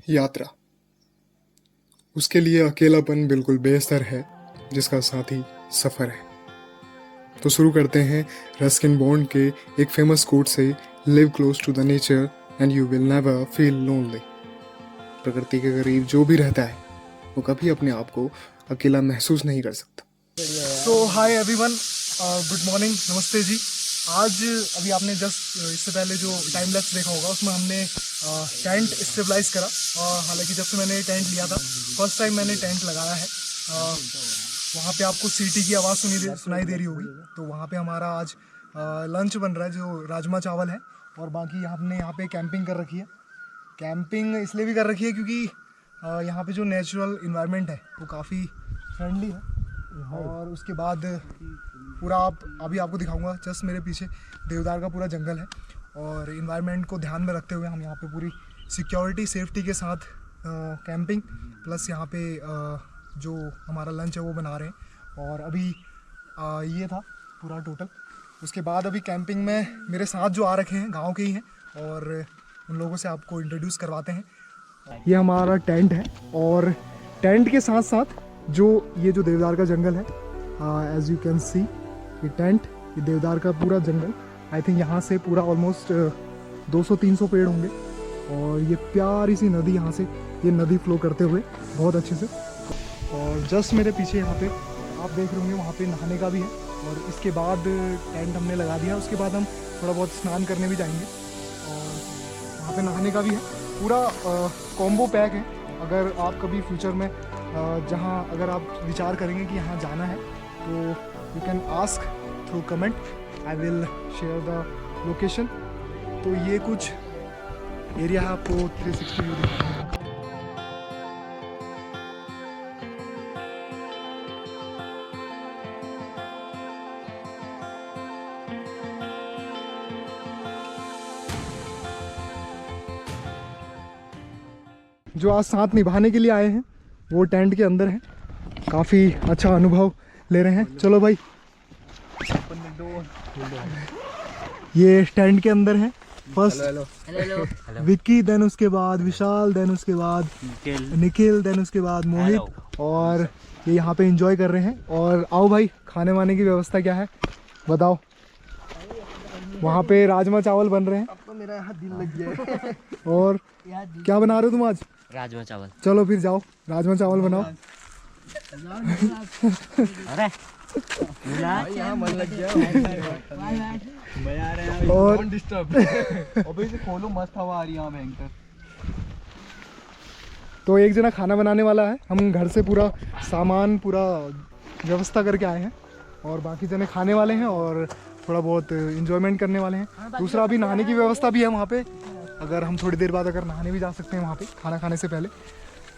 यात्रा। उसके लिए अकेलापन बिल्कुल बेहतर है जिसका साथी सफ़र है। तो शुरू करते हैं रस्किन बॉन्ड के एक फेमस कोट से, live close to the nature and you will never feel lonely. प्रकृति के करीब जो भी रहता है वो कभी अपने आप को अकेला महसूस नहीं कर सकता। सो हाय एवरीवन, गुड मॉर्निंग, नमस्ते जी। आज अभी आपने जस्ट इससे पहले जो टाइम लैप्स देखा होगा उसमें हमने टेंट स्टेबलाइज करा। हालांकि जब से मैंने टेंट लिया था, फर्स्ट टाइम मैंने टेंट लगाया है। वहाँ पे आपको सीटी की आवाज़ सुनाई दे रही होगी। तो वहाँ पे हमारा आज लंच बन रहा है जो राजमा चावल है, और बाकी हमने यहाँ पे कैंपिंग कर रखी है। कैंपिंग इसलिए भी कर रखी है क्योंकि यहाँ पे जो नेचुरल इन्वायरमेंट है वो काफ़ी फ्रेंडली है। और उसके बाद पूरा अभी आपको दिखाऊंगा, जस्ट मेरे पीछे देवदार का पूरा जंगल है। और इन्वायरमेंट को ध्यान में रखते हुए हम यहाँ पे पूरी सिक्योरिटी सेफ्टी के साथ कैंपिंग प्लस यहाँ पे जो हमारा लंच है वो बना रहे हैं। और अभी ये था पूरा टोटल। उसके बाद अभी कैंपिंग में मेरे साथ जो आ रखे हैं गाँव के ही हैं, और उन लोगों से आपको इंट्रोड्यूस करवाते हैं। ये हमारा टेंट है, और टेंट के साथ साथ ये जो देवदार का जंगल है, एज यू कैन सी, ये टेंट, ये देवदार का पूरा जंगल। आई थिंक यहाँ से पूरा ऑलमोस्ट 200-300 पेड़ होंगे। और ये प्यारी सी नदी, यहाँ से ये नदी फ्लो करते हुए बहुत अच्छे से। और जस्ट मेरे पीछे यहाँ पे आप देख रहे होंगे, वहाँ पे नहाने का भी है। और इसके बाद टेंट हमने लगा दिया, उसके बाद हम थोड़ा बहुत स्नान करने भी जाएंगे, और वहाँ पे नहाने का भी है। पूरा कॉम्बो पैक है। अगर आप कभी फ्यूचर में जहाँ अगर आप विचार करेंगे कि यहाँ जाना है, तो you can ask through comment, I will share the location. तो ये कुछ एरिया है, आपको 360 व्यू दिखाऊंगा। जो आज साथ निभाने के लिए आए हैं वो टेंट के अंदर हैं। काफ़ी अच्छा अनुभव ले रहे हैं। चलो भाई, ये टेंट के अंदर है। फर्स्ट विक्की, देन उसके बाद विशाल, देन उसके बाद निखिल, देन उसके बाद मोहित, और ये यहाँ पे एंजॉय कर रहे हैं। और आओ भाई, खाने वाने की व्यवस्था क्या है बताओ। वहाँ पे राजमा चावल बन रहे हैं। अब तो मेरा यहाँ दिल लग गया। और क्या बना रहे हो तुम आज? राजमा चावल। चलो फिर जाओ, राजमा चावल बनाओ। अरे यहाँ मन लग गया। और अबे इसे खोलो, मस्त हवा आ रही है भयंकर। तो एक जना खाना बनाने वाला है, हम घर से पूरा सामान पूरा व्यवस्था करके आए हैं, और बाकी जने खाने वाले हैं और थोड़ा बहुत इंजॉयमेंट करने वाले हैं। दूसरा अभी नहाने की व्यवस्था भी है वहाँ पे, अगर हम थोड़ी देर बाद अगर नहाने भी जा सकते हैं वहाँ पे खाना खाने से पहले।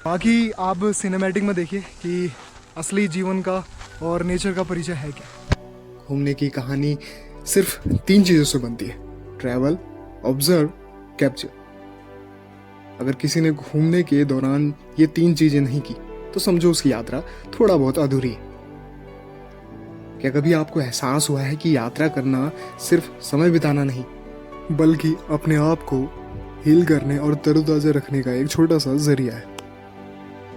बाकी आप सिनेमैटिक में देखिए कि असली जीवन का और नेचर का परिचय है क्या। घूमने की कहानी सिर्फ 3 चीज़ों से बनती है: ट्रैवल, ऑब्जर्व, कैप्चर। अगर किसी ने घूमने के दौरान ये 3 चीज़ें नहीं की तो समझो उसकी यात्रा थोड़ा बहुत अधूरी है। क्या कभी आपको एहसास हुआ है कि यात्रा करना सिर्फ समय बिताना नहीं, बल्कि अपने आप को हील करने और तरोताज़ा रखने का एक छोटा सा जरिया है?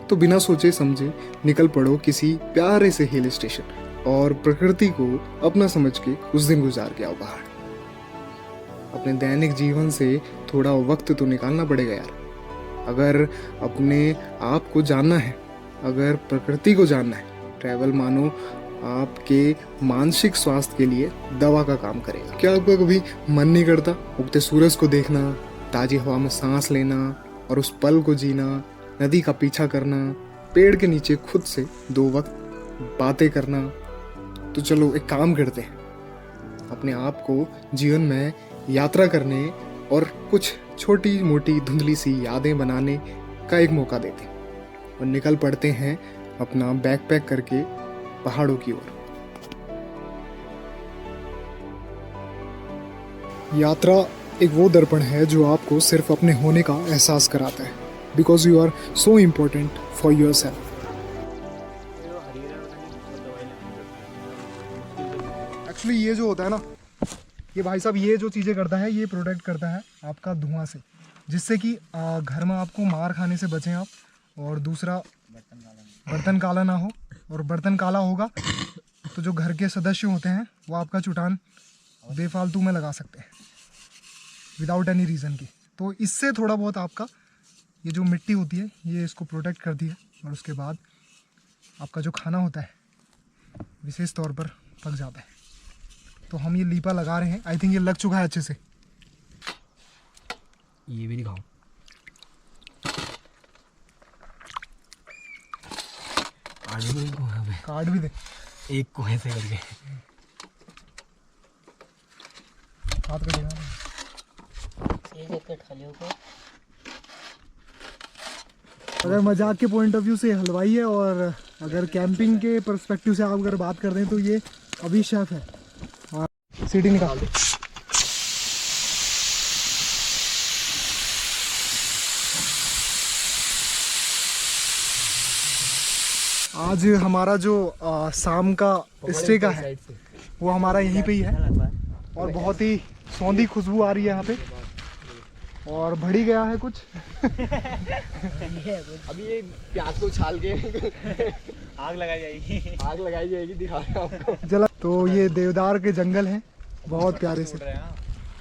तो बिना सोचे समझे निकल पड़ो किसी प्यारे से हिल स्टेशन, और प्रकृति को अपना समझ के कुछ दिन गुजार के आओ बाहर। अपने दैनिक जीवन से थोड़ा वक्त तो निकालना पड़ेगा यार। अगर अपने आप को जानना है, अगर प्रकृति को जानना है, ट्रैवल मानो आपके मानसिक स्वास्थ्य के लिए दवा का काम करेगा। क्या आपका कभी मन नहीं करता उगते सूरज को देखना, ताजी हवा में सांस लेना और उस पल को जीना, नदी का पीछा करना, पेड़ के नीचे खुद से 2 वक्त बातें करना? तो चलो एक काम करते हैं, अपने आप को जीवन में यात्रा करने और कुछ छोटी मोटी धुंधली सी यादें बनाने का एक मौका देते हैं, और निकल पड़ते हैं अपना बैकपैक करके पहाड़ों की ओर। यात्रा एक वो दर्पण है जो आपको सिर्फ अपने होने का एहसास कराता है, because you are so important for yourself. Actually ये जो होता है ना, ये भाई साहब ये जो चीज़ें करता है, ये प्रोटेक्ट करता है आपका धुआं से। जिससे कि घर में आपको मार खाने से बचें आप, और दूसरा बर्तन काला ना हो। और बर्तन काला होगा तो जो घर के सदस्य होते हैं वो आपका चुटान बेफालतू में लगा सकते हैं विदाउट एनी रीज़न की। तो इससे थोड़ा बहुत आपका ये जो मिट्टी होती है ये इसको प्रोटेक्ट करती है, और उसके बाद आपका जो खाना होता है विशेष तौर पर पक जाता है। तो हम ये लीपा लगा रहे हैं, आई थिंक ये लग चुका है अच्छे से। ये भी दिखाओ, आगे भी इनको यहाँ पे काट भी दे, एक को ऐसे करके। हाथ का देना। अगर मजाक के पॉइंट ऑफ व्यू से हलवाई है, और अगर कैंपिंग के पर्सपेक्टिव से आप अगर बात कर रहे हैं तो ये अभी शेफ है। और सीटी निकाल दे। आज हमारा जो शाम का स्टे का है वो हमारा यहीं पे ही है, और बहुत ही सौंधी खुशबू आ रही है यहाँ पे, और भड़ी गया है कुछ। अभी ये प्याज को छाल के आग लगाई जाएगी, दिखा रहे हैं आपको। जला तो ये देवदार के जंगल हैं, बहुत प्यारे से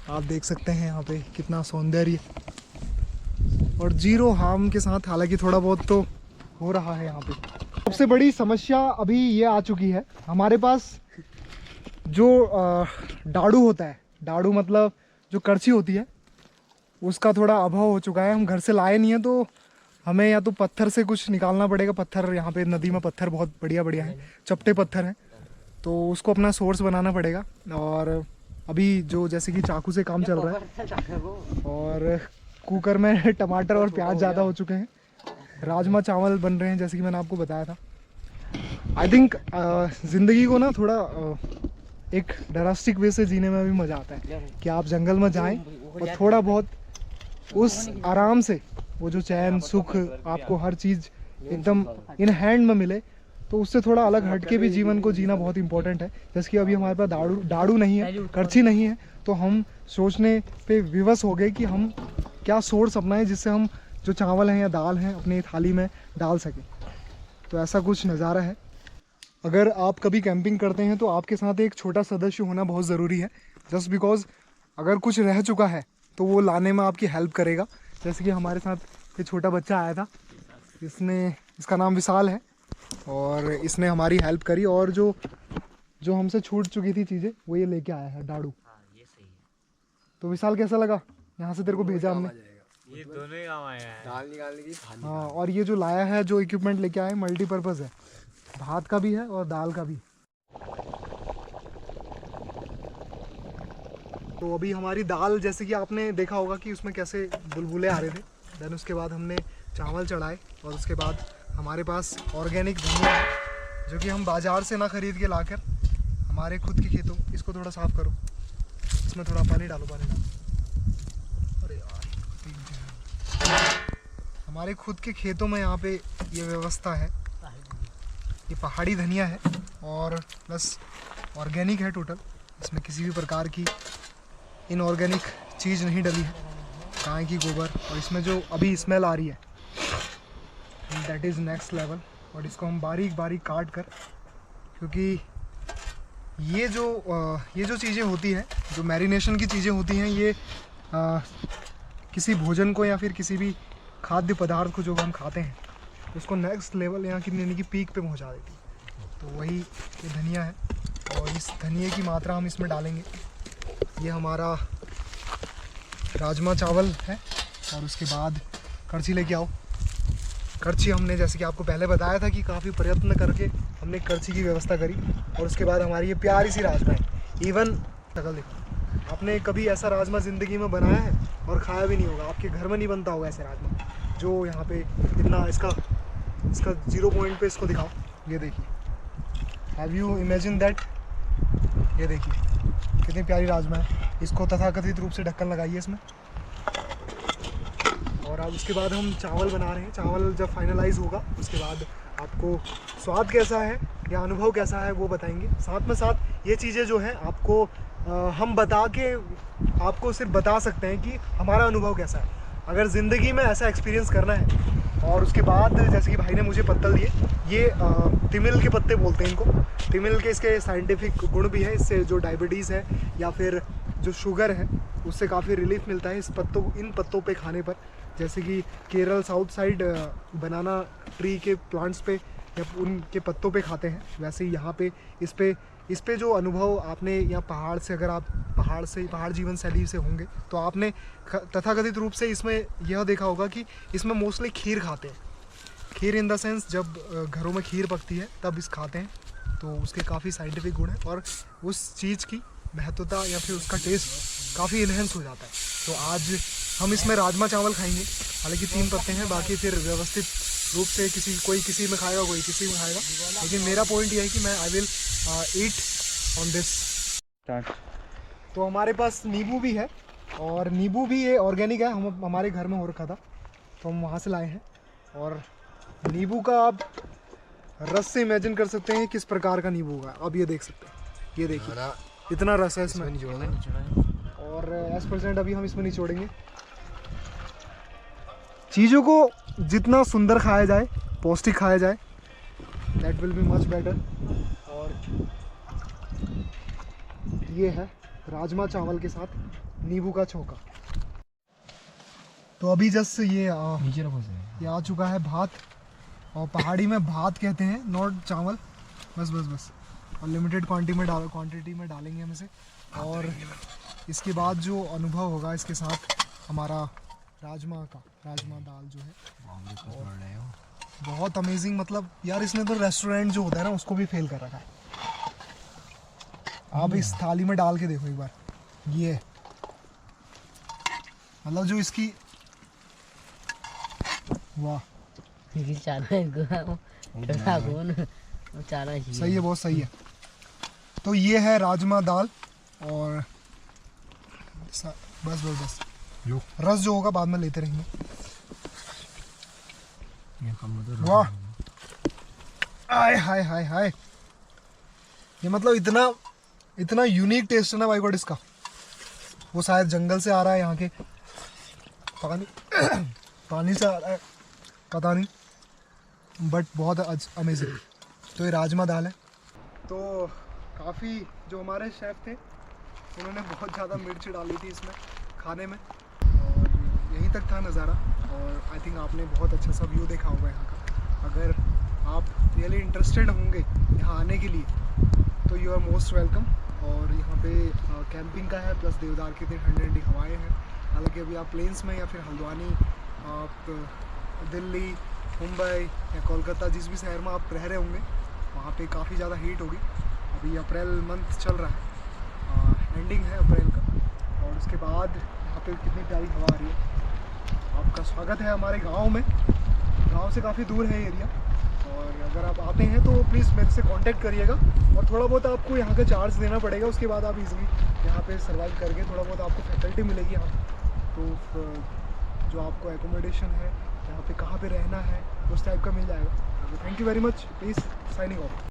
आप देख सकते हैं यहाँ पे कितना सौंदर्य, और जीरो हार्म के साथ। हालांकि थोड़ा बहुत तो हो रहा है यहाँ पे। सबसे बड़ी समस्या अभी ये आ चुकी है हमारे पास, जो डाड़ू होता है, डाड़ू मतलब जो करछी होती है, उसका थोड़ा अभाव हो चुका है। हम घर से लाए नहीं है, तो हमें या तो पत्थर से कुछ निकालना पड़ेगा। पत्थर यहाँ पे नदी में पत्थर बहुत बढ़िया बढ़िया हैं, चपटे पत्थर हैं, तो उसको अपना सोर्स बनाना पड़ेगा। और अभी जो जैसे कि चाकू से काम चल रहा है, और कुकर में टमाटर और प्याज ज़्यादा हो चुके हैं। राजमा चावल बन रहे हैं जैसे कि मैंने आपको बताया था। आई थिंक ज़िंदगी को ना थोड़ा एक ड्रास्टिक वे से जीने में भी मज़ा आता है कि आप जंगल में जाएं और थोड़ा बहुत उस आराम से, वो जो चैन सुख आपको हर चीज़ एकदम इन हैंड में मिले, तो उससे थोड़ा अलग हट के भी जीवन को जीना बहुत इंपॉर्टेंट है। जैसे कि अभी हमारे पास डाड़ू नहीं है, करछी नहीं है, तो हम सोचने पे विवश हो गए कि हम क्या सोर्स अपनाएं जिससे हम जो चावल हैं या दाल हैं अपनी थाली में डाल सकें। तो ऐसा कुछ नज़ारा है। अगर आप कभी कैंपिंग करते हैं तो आपके साथ एक छोटा सदस्य होना बहुत ज़रूरी है, जस्ट बिकॉज अगर कुछ रह चुका है तो वो लाने में आपकी हेल्प करेगा। जैसे कि हमारे साथ ये छोटा बच्चा आया था, इसका नाम विशाल है, और इसने हमारी हेल्प करी, और जो हमसे छूट चुकी थी चीज़ें वो ये लेके आया है डाड़ू। तो विशाल कैसा लगा? यहाँ से तेरे को भेजा हमने, ये दोनों ही काम आया है, दाल निकालने की। हाँ, और ये जो लाया है, जो इक्विपमेंट लेके आया है, मल्टीपर्पज़ है, भात का भी है और दाल का भी। तो अभी हमारी दाल, जैसे कि आपने देखा होगा कि उसमें कैसे बुलबुले आ रहे थे, देन उसके बाद हमने चावल चढ़ाए, और उसके बाद हमारे पास ऑर्गेनिक धनिया है जो कि हम बाज़ार से ना ख़रीद के लाकर हमारे खुद के खेतों। इसको थोड़ा साफ़ करो, इसमें थोड़ा पानी डालो, अरे यार, हमारे खुद के खेतों में यहाँ पे ये व्यवस्था है। ये पहाड़ी धनिया है और प्लस ऑर्गेनिक है टोटल, इसमें किसी भी प्रकार की इनऑर्गेनिक चीज़ नहीं डली है, गाय की गोबर। और इसमें जो अभी स्मेल आ रही है दैट इज़ नेक्स्ट लेवल। और इसको हम बारीक बारीक काट कर, क्योंकि ये जो चीज़ें होती हैं, जो मैरिनेशन की चीज़ें होती हैं, ये किसी भोजन को या फिर किसी भी खाद्य पदार्थ को जो हम खाते हैं उसको नेक्स्ट लेवल यहाँ की यानी कि पीक पे पहुँचा देती है। तो वही ये धनिया है, और इस धनिए की मात्रा हम इसमें डालेंगे। ये हमारा राजमा चावल है, और उसके बाद करछी लेके आओ। करछी हमने, जैसे कि आपको पहले बताया था कि काफ़ी प्रयत्न करके हमने करछी की व्यवस्था करी, और उसके बाद हमारी ये प्यारी सी राजमा है। इवन शक्ल देखो, आपने कभी ऐसा राजमा ज़िंदगी में बनाया है और खाया भी नहीं होगा, आपके घर में नहीं बनता होगा ऐसे राजमा जो यहाँ पे इतना इसका 0 पॉइंट पे इसको दिखाओ। ये देखिए, हैव यू इमेजिन दैट? ये देखिए कितनी प्यारी राजमा है। इसको तथाकथित रूप से ढक्कन लगाइए इसमें, और अब उसके बाद हम चावल बना रहे हैं। चावल जब फाइनलाइज होगा उसके बाद आपको स्वाद कैसा है या अनुभव कैसा है वो बताएंगे। साथ में साथ ये चीज़ें जो हैं आपको हम बता के आपको सिर्फ बता सकते हैं कि हमारा अनुभव कैसा है। अगर ज़िंदगी में ऐसा एक्सपीरियंस करना है। और उसके बाद जैसे कि भाई ने मुझे पत्तल दिए, ये तिमिल के पत्ते बोलते हैं इनको। तिमिल के इसके साइंटिफिक गुण भी है, इससे जो डायबिटीज़ है या फिर जो शुगर है उससे काफ़ी रिलीफ मिलता है इन पत्तों पे खाने पर। जैसे कि केरल साउथ साइड बनाना ट्री के प्लांट्स पे या उनके पत्तों पे खाते हैं, वैसे ही यहाँ पे इस पे जो अनुभव आपने यहाँ पहाड़ से, अगर आप पहाड़ जीवन शैली से होंगे तो आपने तथाकथित रूप से इसमें यह देखा होगा कि इसमें मोस्टली खीर खाते हैं। खीर इन द सेंस जब घरों में खीर पकती है तब इस खाते हैं, तो उसके काफ़ी साइंटिफिक गुण हैं और उस चीज़ की महत्वता या फिर उसका टेस्ट काफ़ी इन्हेंस हो जाता है। तो आज हम इसमें राजमा चावल खाएंगे, हालांकि 3 पत्ते हैं, बाकी फिर व्यवस्थित रूप से कोई किसी में खाएगा, कोई किसी में खाएगा, लेकिन मेरा पॉइंट ये है कि मैं I will eat on this. तो हमारे पास नींबू भी है, और नींबू भी ये ऑर्गेनिक है, हमारे घर में हो रखा था तो हम वहाँ से लाए हैं। और नींबू का आप रस से इमेजिन कर सकते हैं किस प्रकार का नींबू होगा। अब ये देख सकते हैं, ये देखिए इतना रस है इसमें। और एज प्रेजेंट अभी हम इसमें निचोड़ेंगे। चीज़ों को जितना सुंदर खाया जाए, पौष्टिक खाया जाए, that will be much better. और ये है राजमा चावल के साथ नींबू का छौंका। तो अभी जस्ट ये आ चुका है भात, और पहाड़ी में भात कहते हैं, नॉट चावल। बस और लिमिटेड क्वांटिटी में डालेंगे हम इसे। और इसके बाद जो अनुभव होगा इसके साथ हमारा राजमा दाल जो है बहुत अमेजिंग। मतलब यार इसने तो रेस्टोरेंट जो होता है ना उसको भी फेल कर रखा है। आप इस थाली में डाल के देखो एक बार, ये मतलब जो इसकी वाह सही है, बहुत सही है। तो ये है राजमा दाल, और बस रस जो होगा बाद में लेते रहेंगे। वाह, आय हाय हाय हाय, ये मतलब इतना यूनिक टेस्ट है ना भाई गॉड इसका। वो शायद जंगल से आ रहा है, यहाँ के पानी से आ रहा है, पता नहीं, बट बहुत अमेजिंग। तो ये राजमा दाल है। तो काफ़ी जो हमारे शेफ़ थे उन्होंने बहुत ज़्यादा मिर्च डाली थी इसमें खाने में, और यहीं तक था नज़ारा। और आई थिंक आपने बहुत अच्छा सा व्यू देखा होगा यहाँ का। अगर आप रियली इंटरेस्टेड होंगे यहाँ आने के लिए तो यू आर मोस्ट वेलकम। और यहाँ पे कैंपिंग का है, प्लस देवदार की ठंडी हवाएं हैं। हालांकि अभी आप प्लेन्स में या फिर हल्द्वानी, आप दिल्ली, मुंबई या कोलकाता, जिस भी शहर में आप रह रहे होंगे वहाँ पे काफ़ी ज़्यादा हीट होगी। अभी अप्रैल मंथ चल रहा है, एंडिंग है अप्रैल का, और उसके बाद यहाँ पे कितनी प्यारी हवा आ रही है। आपका स्वागत है हमारे गांव में। गांव से काफ़ी दूर है एरिया, और अगर आप आते हैं तो प्लीज़ मेरे से कांटेक्ट करिएगा। और थोड़ा बहुत आपको यहाँ का चार्ज देना पड़ेगा, उसके बाद आप इजीली यहाँ पे सर्वाइव करके थोड़ा बहुत आपको फैसिलिटी मिलेगी यहाँ। तो जो आपको एकोमोडेशन है, यहाँ पे कहाँ पे रहना है, उस टाइप का मिल जाएगा। Thank you very much, please signing off.